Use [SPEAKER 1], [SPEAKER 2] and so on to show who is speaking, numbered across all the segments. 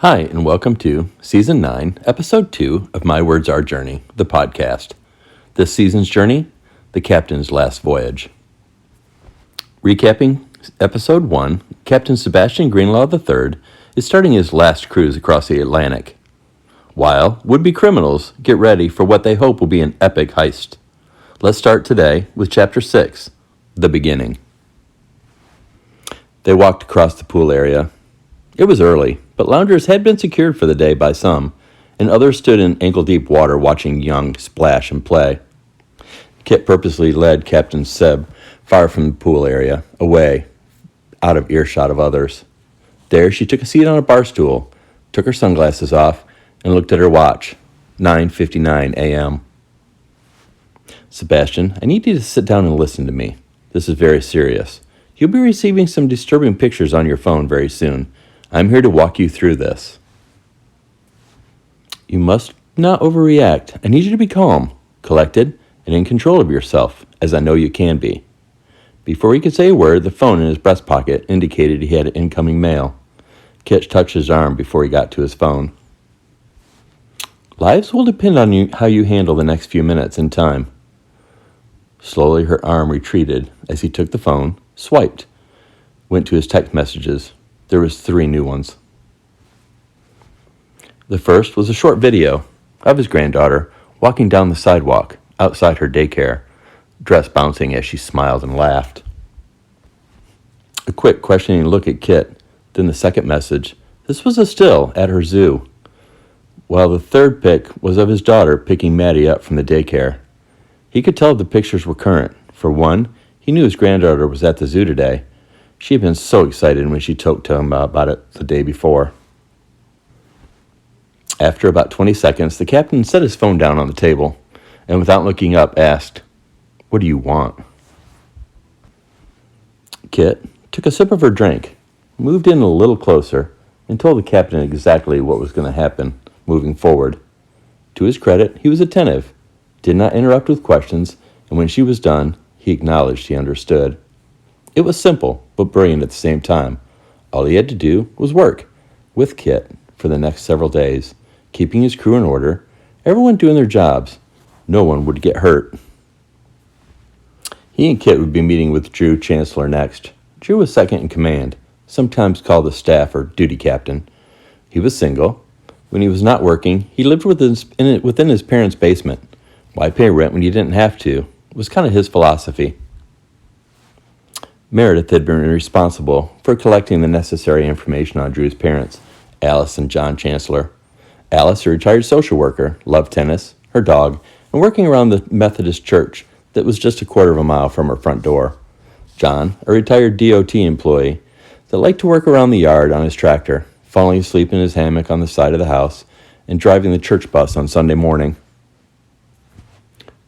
[SPEAKER 1] Hi, and welcome to Season 9, Episode 2 of My Words Our Journey, the podcast. This season's journey, the Captain's Last Voyage. Recapping Episode 1, Captain Sebastian Greenlaw III is starting his last cruise across the Atlantic, while would-be criminals get ready for what they hope will be an epic heist. Let's start today with Chapter 6, The Beginning. They walked across the pool area. It was early, but loungers had been secured for the day by some, and others stood in ankle-deep water watching young splash and play. Kit purposely led Captain Seb far from the pool area, away, out of earshot of others. There she took a seat on a bar stool, took her sunglasses off, and looked at her watch, 9:59 a.m. Sebastian, I need you to sit down and listen to me. This is very serious. You'll be receiving some disturbing pictures on your phone very soon. I'm here to walk you through this. You must not overreact. I need you to be calm, collected, and in control of yourself, as I know you can be. Before he could say a word, the phone in his breast pocket indicated he had incoming mail. Kit touched his arm before he got to his phone. Lives will depend on how you handle the next few minutes in time. Slowly her arm retreated as he took the phone, swiped, went to his text messages. There was 3 new ones. The first was a short video of his granddaughter walking down the sidewalk outside her daycare, dress bouncing as she smiled and laughed. A quick questioning look at Kit, then the second message. This was a still at her zoo, while the third pic was of his daughter picking Maddie up from the daycare. He could tell the pictures were current. For one, he knew his granddaughter was at the zoo today. She had been so excited when she talked to him about it the day before. After about 20 seconds, the captain set his phone down on the table and without looking up asked, "What do you want?" Kit took a sip of her drink, moved in a little closer, and told the captain exactly what was going to happen moving forward. To his credit, he was attentive, did not interrupt with questions, and when she was done, he acknowledged he understood. It was simple, but brilliant at the same time. All he had to do was work with Kit for the next several days, keeping his crew in order, everyone doing their jobs. No one would get hurt. He and Kit would be meeting with Drew Chancellor next. Drew was second in command, sometimes called the staff or duty captain. He was single. When he was not working, he lived within his parents' basement. Why pay rent when you didn't have to? It was kind of his philosophy. Meredith had been responsible for collecting the necessary information on Drew's parents, Alice and John Chancellor. Alice, a retired social worker, loved tennis, her dog, and working around the Methodist church that was just a quarter of a mile from her front door. John, a retired DOT employee that liked to work around the yard on his tractor, falling asleep in his hammock on the side of the house, and driving the church bus on Sunday morning.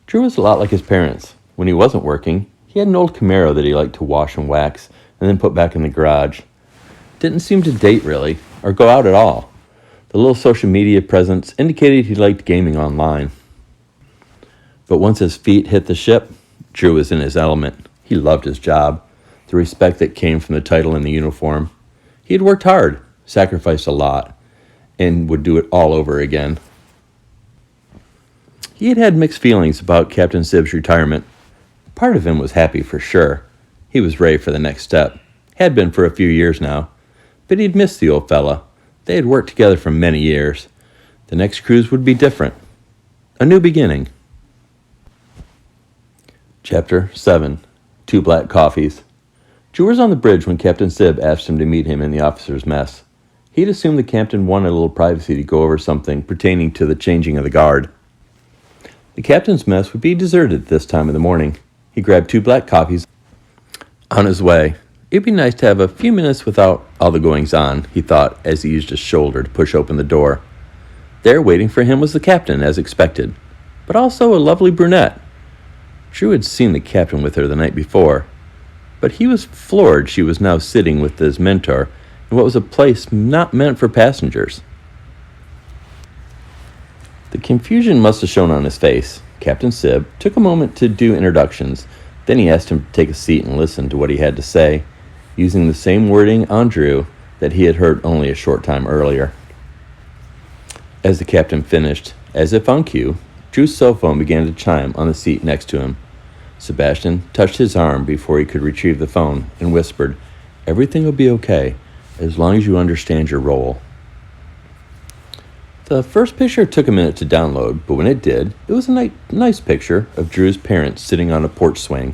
[SPEAKER 1] Drew was a lot like his parents. When he wasn't working, he had an old Camaro that he liked to wash and wax and then put back in the garage. Didn't seem to date really, or go out at all. The little social media presence indicated he liked gaming online. But once his feet hit the ship, Drew was in his element. He loved his job, the respect that came from the title and the uniform. He had worked hard, sacrificed a lot, and would do it all over again. He had mixed feelings about Captain Sib's retirement. Part of him was happy for sure. He was ready for the next step. Had been for a few years now. But he'd missed the old fella. They had worked together for many years. The next cruise would be different. A new beginning. Chapter 7. 2 Black Coffees. Drew was on the bridge when Captain Sib asked him to meet him in the officers' mess. He'd assumed the captain wanted a little privacy to go over something pertaining to the changing of the guard. The captain's mess would be deserted this time of the morning. He grabbed 2 black coffees on his way. It'd be nice to have a few minutes without all the goings-on, he thought as he used his shoulder to push open the door. There, waiting for him, was the captain, as expected, but also a lovely brunette. Drew had seen the captain with her the night before, but he was floored she was now sitting with his mentor in what was a place not meant for passengers. The confusion must have shown on his face. Captain Sib took a moment to do introductions. Then he asked him to take a seat and listen to what he had to say, using the same wording on Drew that he had heard only a short time earlier. As the captain finished, as if on cue, Drew's cell phone began to chime on the seat next to him. Sebastian touched his arm before he could retrieve the phone and whispered, "Everything will be okay, as long as you understand your role." The first picture took a minute to download, but when it did, it was a nice picture of Drew's parents sitting on a porch swing.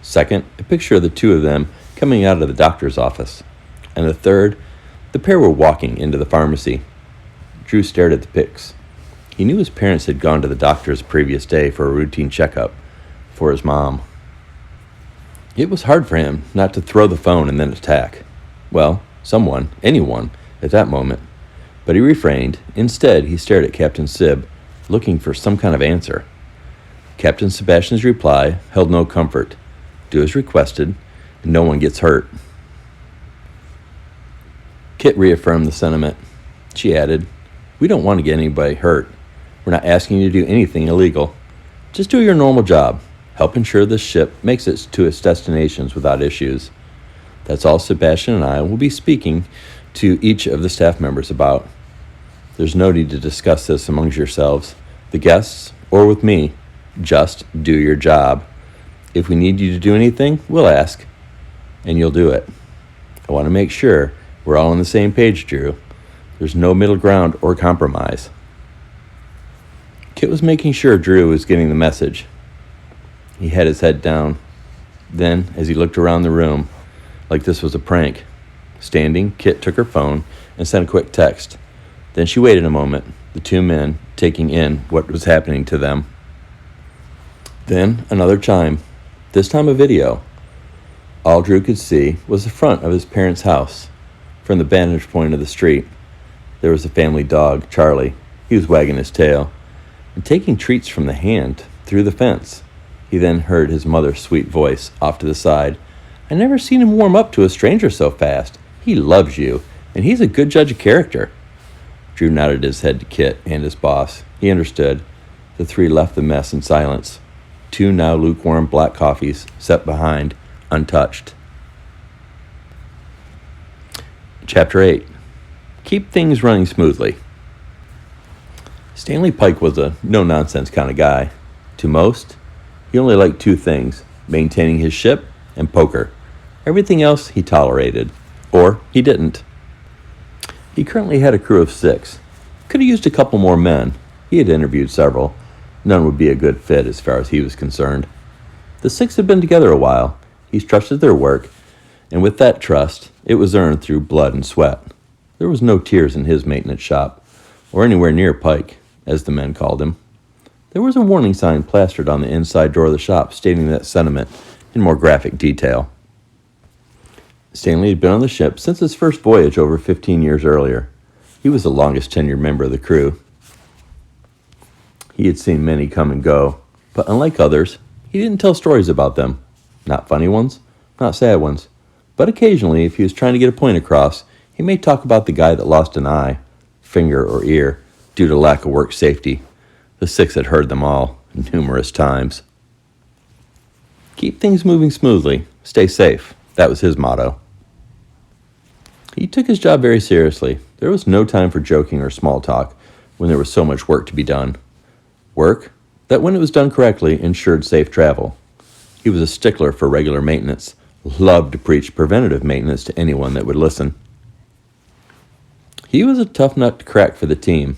[SPEAKER 1] Second, a picture of the two of them coming out of the doctor's office. And the third, the pair were walking into the pharmacy. Drew stared at the pics. He knew his parents had gone to the doctor's previous day for a routine checkup for his mom. It was hard for him not to throw the phone and then attack. Well, anyone, at that moment. But he refrained. Instead, he stared at Captain Sib, looking for some kind of answer. Captain Sebastian's reply held no comfort. Do as requested, and no one gets hurt. Kit reaffirmed the sentiment. She added, "We don't want to get anybody hurt. We're not asking you to do anything illegal. Just do your normal job. Help ensure this ship makes it to its destinations without issues. That's all Sebastian and I will be speaking to each of the staff members about. There's no need to discuss this amongst yourselves, the guests, or with me. Just do your job. If we need you to do anything, we'll ask, and you'll do it. I want to make sure we're all on the same page, Drew. There's no middle ground or compromise." Kit was making sure Drew was getting the message. He had his head down. Then, as he looked around the room, like this was a prank, standing, Kit took her phone and sent a quick text. Then she waited a moment, the two men taking in what was happening to them. Then another chime, this time a video. All Drew could see was the front of his parents' house. From the vantage point of the street, there was a family dog, Charlie. He was wagging his tail and taking treats from the hand through the fence. He then heard his mother's sweet voice off to the side. "I never seen him warm up to a stranger so fast. He loves you, and he's a good judge of character." Drew nodded his head to Kit and his boss. He understood. The three left the mess in silence. 2 now lukewarm black coffees set behind, untouched. Chapter 8. Keep things running smoothly. Stanley Pike was a no-nonsense kind of guy. To most, he only liked 2 things, maintaining his ship and poker. Everything else he tolerated, or he didn't. He currently had a crew of 6. Could have used a couple more men. He had interviewed several. None would be a good fit as far as he was concerned. The 6 had been together a while. He trusted their work, and with that trust, it was earned through blood and sweat. There was no tears in his maintenance shop, or anywhere near Pike, as the men called him. There was a warning sign plastered on the inside door of the shop stating that sentiment in more graphic detail. Stanley had been on the ship since his first voyage over 15 years earlier. He was the longest tenured member of the crew. He had seen many come and go, but unlike others, he didn't tell stories about them. Not funny ones, not sad ones, but occasionally, if he was trying to get a point across, he may talk about the guy that lost an eye, finger, or ear due to lack of work safety. The 6 had heard them all, numerous times. Keep things moving smoothly, stay safe. That was his motto. He took his job very seriously. There was no time for joking or small talk when there was so much work to be done. Work that, when it was done correctly, ensured safe travel. He was a stickler for regular maintenance, loved to preach preventative maintenance to anyone that would listen. He was a tough nut to crack for the team.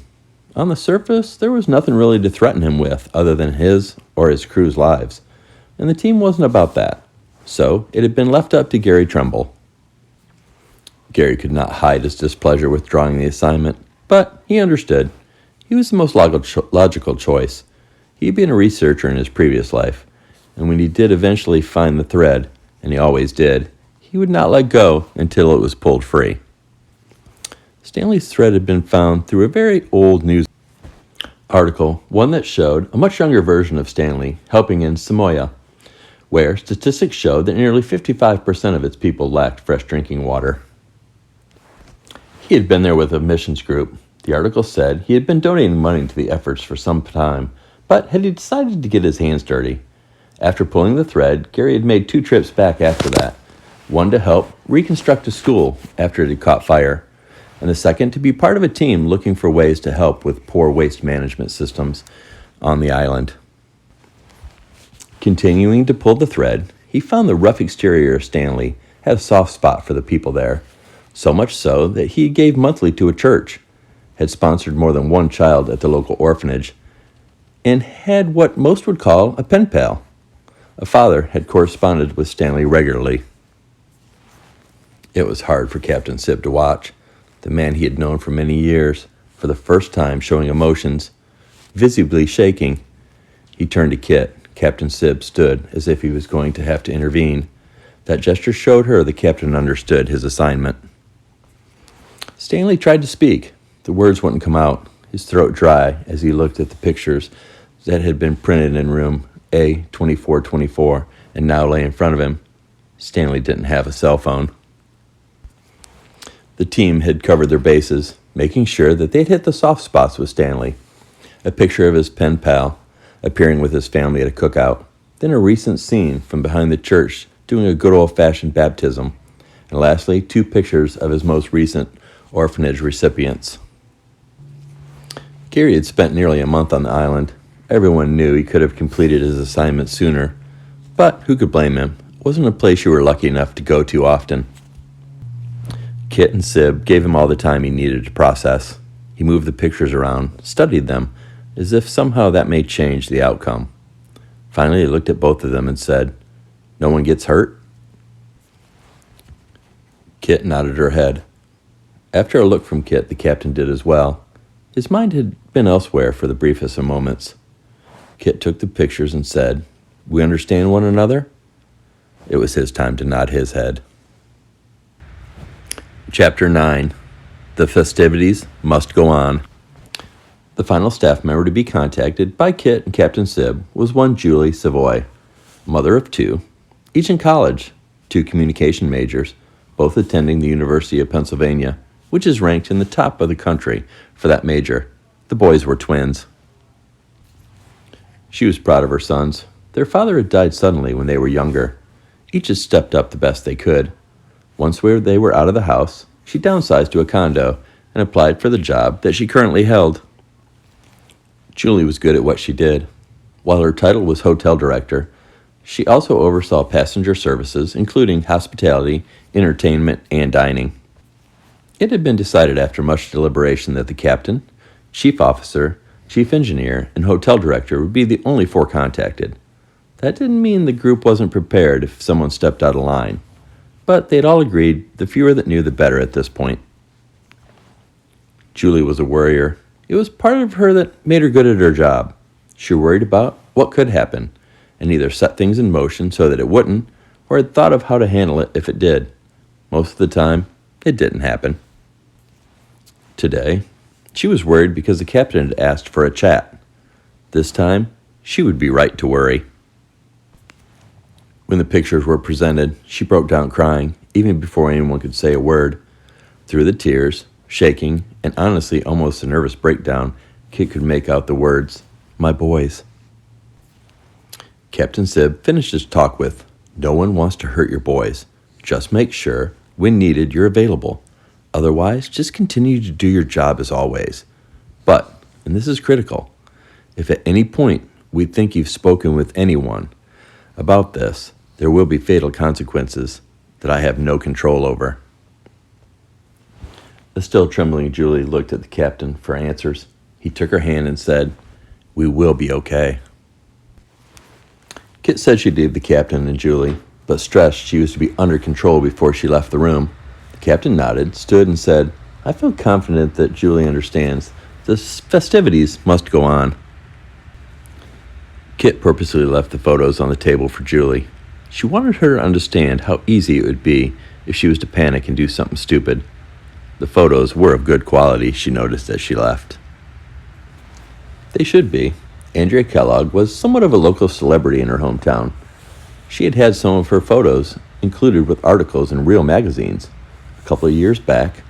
[SPEAKER 1] On the surface, there was nothing really to threaten him with other than his or his crew's lives, and the team wasn't about that. So it had been left up to Gary Trumbull. Gary could not hide his displeasure with drawing the assignment, but he understood. He was the most logical choice. He had been a researcher in his previous life, and when he did eventually find the thread, and he always did, he would not let go until it was pulled free. Stanley's thread had been found through a very old news article, one that showed a much younger version of Stanley helping in Samoa, where statistics showed that nearly 55% of its people lacked fresh drinking water. He had been there with a missions group. The article said he had been donating money to the efforts for some time, but had decided to get his hands dirty. After pulling the thread, Gary had made 2 trips back after that, one to help reconstruct a school after it had caught fire, and the second to be part of a team looking for ways to help with poor waste management systems on the island. Continuing to pull the thread, he found the rough exterior of Stanley had a soft spot for the people there, so much so that he gave monthly to a church, had sponsored more than one child at the local orphanage, and had what most would call a pen pal. A father had corresponded with Stanley regularly. It was hard for Captain Sib to watch, the man he had known for many years, for the first time showing emotions, visibly shaking. He turned to Kit. Captain Sib stood as if he was going to have to intervene. That gesture showed her the captain understood his assignment. Stanley tried to speak. The words wouldn't come out, his throat dry as he looked at the pictures that had been printed in room A2424 and now lay in front of him. Stanley didn't have a cell phone. The team had covered their bases, making sure that they'd hit the soft spots with Stanley. A picture of his pen pal appearing with his family at a cookout, then a recent scene from behind the church doing a good old-fashioned baptism, and lastly, 2 pictures of his most recent orphanage recipients. Gary had spent nearly a month on the island. Everyone knew he could have completed his assignment sooner, but who could blame him? It wasn't a place you were lucky enough to go to often. Kit and Sib gave him all the time he needed to process. He moved the pictures around, studied them, as if somehow that may change the outcome. Finally, he looked at both of them and said, "No one gets hurt?" Kit nodded her head. After a look from Kit, the captain did as well. His mind had been elsewhere for the briefest of moments. Kit took the pictures and said, "We understand one another?" It was his time to nod his head. Chapter 9. The festivities must go on. The final staff member to be contacted by Kit and Captain Sib was one Julie Savoy, mother of 2, each in college, 2 communication majors, both attending the University of Pennsylvania, which is ranked in the top of the country for that major. The boys were twins. She was proud of her sons. Their father had died suddenly when they were younger. Each had stepped up the best they could. Once they were out of the house, she downsized to a condo and applied for the job that she currently held. Julie was good at what she did. While her title was hotel director, she also oversaw passenger services, including hospitality, entertainment, and dining. It had been decided after much deliberation that the captain, chief officer, chief engineer, and hotel director would be the only 4 contacted. That didn't mean the group wasn't prepared if someone stepped out of line, but they'd all agreed the fewer that knew the better at this point. Julie was a worrier. It was part of her that made her good at her job. She worried about what could happen, and either set things in motion so that it wouldn't, or had thought of how to handle it if it did. Most of the time, it didn't happen. Today, she was worried because the captain had asked for a chat. This time, she would be right to worry. When the pictures were presented, she broke down crying, even before anyone could say a word. Through the tears, shaking, and honestly almost a nervous breakdown, Kit could make out the words, "My boys." Captain Sib finished his talk with, "No one wants to hurt your boys. Just make sure, when needed, you're available. Otherwise, just continue to do your job as always. But, and this is critical, if at any point we think you've spoken with anyone about this, there will be fatal consequences that I have no control over." The still trembling Julie looked at the captain for answers. He took her hand and said, "We will be okay." Kit said she'd leave the captain and Julie, but stressed she was to be under control before she left the room. The captain nodded, stood, and said, "I feel confident that Julie understands. The festivities must go on." Kit purposely left the photos on the table for Julie. She wanted her to understand how easy it would be if she was to panic and do something stupid. The photos were of good quality, she noticed as she left. They should be. Andrea Kellogg was somewhat of a local celebrity in her hometown. She had had some of her photos included with articles in real magazines. A couple of years back,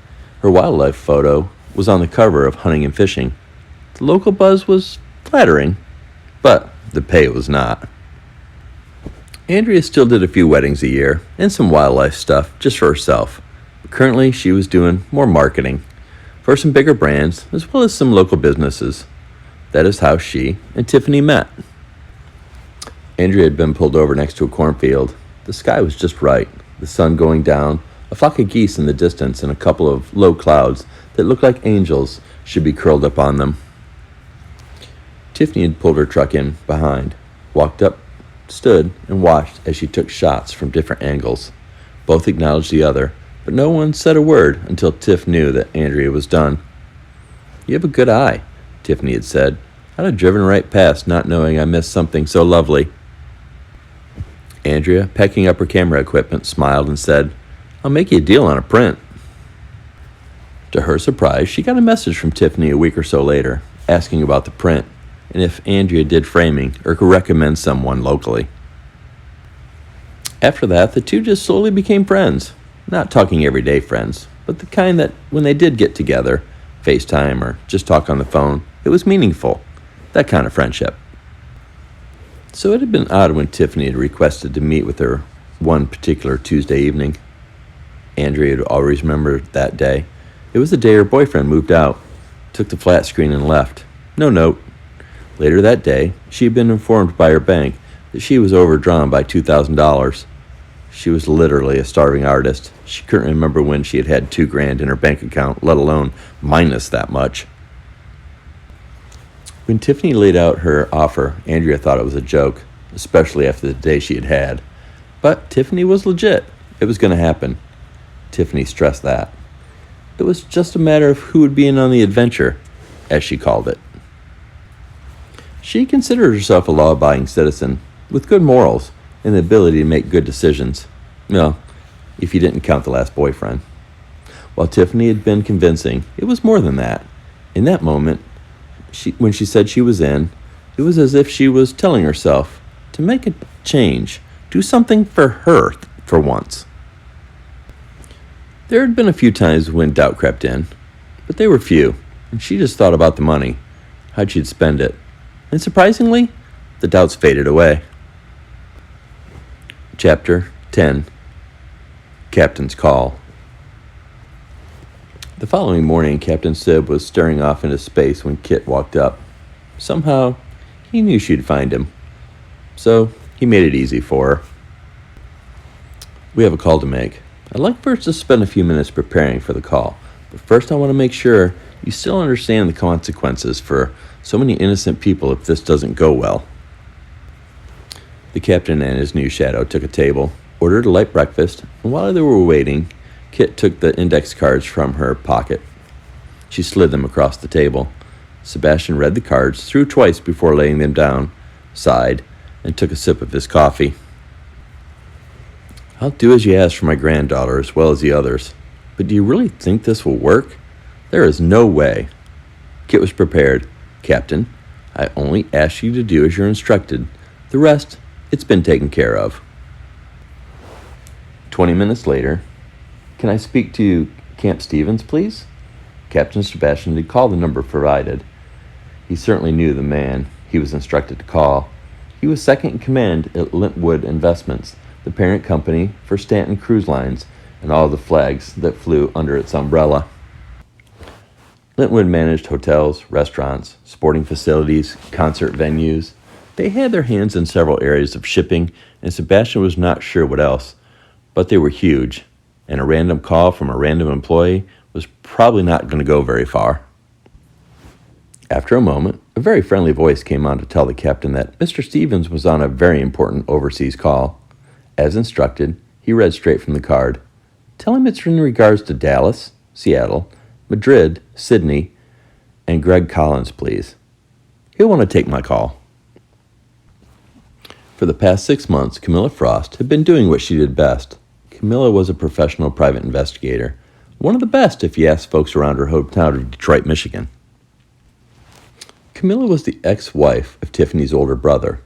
[SPEAKER 1] her wildlife photo was on the cover of Hunting and Fishing. The local buzz was flattering, but the pay was not. Andrea still did a few weddings a year and some wildlife stuff just for herself. But currently, she was doing more marketing. for some bigger brands, as well as some local businesses. That is how she and Tiffany met. Andrea had been pulled over next to a cornfield. The sky was just right, the sun going down, a flock of geese in the distance, and a couple of low clouds that looked like angels should be curled up on them. Tiffany had pulled her truck in behind, walked up, stood, and watched as she took shots from different angles. Both acknowledged the other, but no one said a word until Tiff knew that Andrea was done. "You have a good eye," Tiffany had said. "I'd have driven right past, not knowing I missed something so lovely." Andrea, packing up her camera equipment, smiled and said, "I'll make you a deal on a print." To her surprise, she got a message from Tiffany a week or so later, asking about the print, and if Andrea did framing or could recommend someone locally. After that, the two just slowly became friends. Not talking everyday friends, but the kind that when they did get together, FaceTime or just talk on the phone, it was meaningful. That kind of friendship. So it had been odd when Tiffany had requested to meet with her one particular Tuesday evening. Andrea had always remembered that day. It was the day her boyfriend moved out, took the flat screen and left. No note. Later that day, she had been informed by her bank that she was overdrawn by $2,000. She was literally a starving artist. She couldn't remember when she had had $2,000 in her bank account, let alone minus that much. When Tiffany laid out her offer, Andrea thought it was a joke, especially after the day she had had. But Tiffany was legit. It was going to happen. Tiffany stressed that. It was just a matter of who would be in on the adventure, as she called it. She considered herself a law-abiding citizen with good morals and the ability to make good decisions. Well, if you didn't count the last boyfriend. While Tiffany had been convincing, it was more than that. In that moment, when she said she was in, it was as if she was telling herself to make a change, do something for her for once. There had been a few times when doubt crept in, but they were few, and she just thought about the money, how she'd spend it. And surprisingly, the doubts faded away. Chapter 10. Captain's Call. The following morning, Captain Sib was staring off into space when Kit walked up. Somehow, he knew she'd find him, so he made it easy for her. "We have a call to make. I'd like for us to spend a few minutes preparing for the call, but first I want to make sure you still understand the consequences for so many innocent people if this doesn't go well." The captain and his new shadow took a table, ordered a light breakfast, and while they were waiting, Kit took the index cards from her pocket. She slid them across the table. Sebastian read the cards through twice before laying them down, sighed, and took a sip of his coffee. "I'll do as you ask for my granddaughter as well as the others, but do you really think this will work? There is no way." Kit was prepared. "Captain, I only ask you to do as you're instructed. The rest, it's been taken care of." 20 minutes later, "Can I speak to Camp Stevens, please?" Captain Sebastian had called the number provided. He certainly knew the man he was instructed to call. He was second in command at Lintwood Investments, the parent company for Stanton Cruise Lines and all the flags that flew under its umbrella. Lintwood managed hotels, restaurants, sporting facilities, concert venues. They had their hands in several areas of shipping, and Sebastian was not sure what else, but they were huge, and a random call from a random employee was probably not going to go very far. After a moment, a very friendly voice came on to tell the captain that Mr. Stevens was on a very important overseas call. As instructed, he read straight from the card. "Tell him it's in regards to Dallas, Seattle, Madrid, Sydney, and Greg Collins, please. He'll want to take my call." For the past 6 months, Camilla Frost had been doing what she did best. Camilla was a professional private investigator, one of the best if you ask folks around her hometown of Detroit, Michigan. Camilla was the ex-wife of Tiffany's older brother.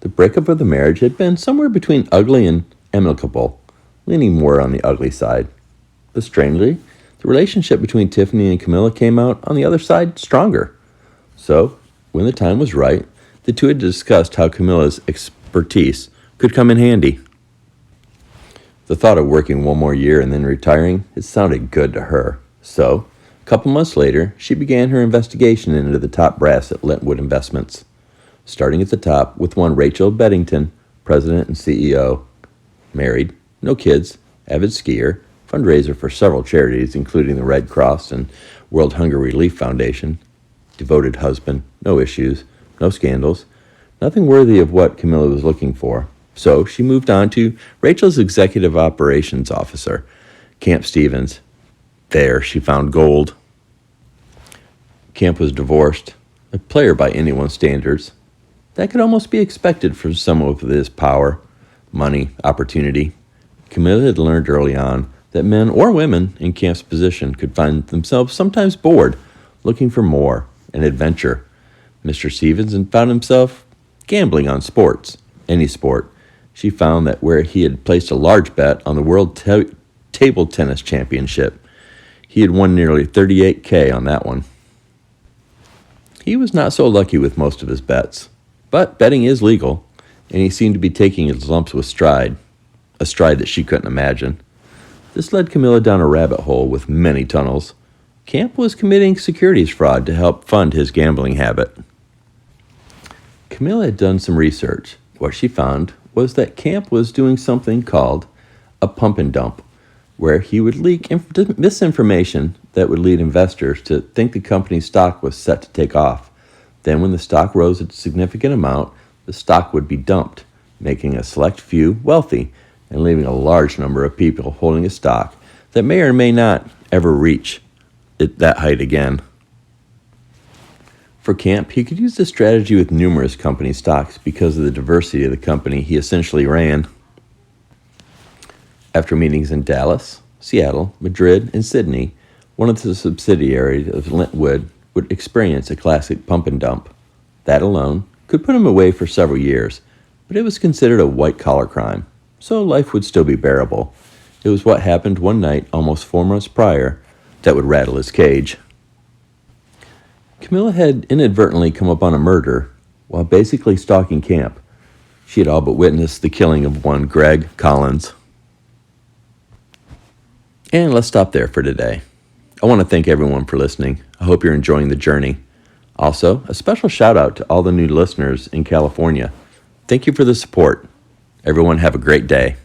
[SPEAKER 1] The breakup of the marriage had been somewhere between ugly and amicable, leaning more on the ugly side. But strangely, the relationship between Tiffany and Camilla came out on the other side stronger. So, when the time was right, the two had discussed how Camilla's expertise could come in handy. The thought of working one more year and then retiring, it sounded good to her. So, couple months later, she began her investigation into the top brass at Lentwood Investments, starting at the top with one Rachel Beddington, president and CEO, married, no kids, avid skier, fundraiser for several charities, including the Red Cross and World Hunger Relief Foundation, devoted husband, no issues, no scandals, nothing worthy of what Camilla was looking for. So she moved on to Rachel's executive operations officer, Camp Stevens. There she found gold. Camp was divorced, a player by anyone's standards. That could almost be expected from someone with his power, money, opportunity. Camilla had learned early on that men or women in Camp's position could find themselves sometimes bored, looking for more, an adventure. Mr. Stevens found himself gambling on sports, any sport. She found that where he had placed a large bet on the World Table Tennis Championship, he had won nearly $38,000 on that one. He was not so lucky with most of his bets, but betting is legal, and he seemed to be taking his lumps with stride, a stride that she couldn't imagine. This led Camilla down a rabbit hole with many tunnels. Camp was committing securities fraud to help fund his gambling habit. Camilla had done some research. What she found was that Camp was doing something called a pump and dump, where he would leak misinformation that would lead investors to think the company's stock was set to take off. Then when the stock rose a significant amount, the stock would be dumped, making a select few wealthy and leaving a large number of people holding a stock that may or may not ever reach that height again. For Camp, he could use this strategy with numerous company stocks because of the diversity of the company he essentially ran. After meetings in Dallas, Seattle, Madrid, and Sydney, one of the subsidiaries of Lentwood would experience a classic pump and dump. That alone could put him away for several years, but it was considered a white-collar crime, so life would still be bearable. It was what happened one night almost 4 months prior that would rattle his cage. Camilla had inadvertently come upon a murder while basically stalking Camp. She had all but witnessed the killing of one Greg Collins. And let's stop there for today. I want to thank everyone for listening. I hope you're enjoying the journey. Also, a special shout out to all the new listeners in California. Thank you for the support. Everyone have a great day.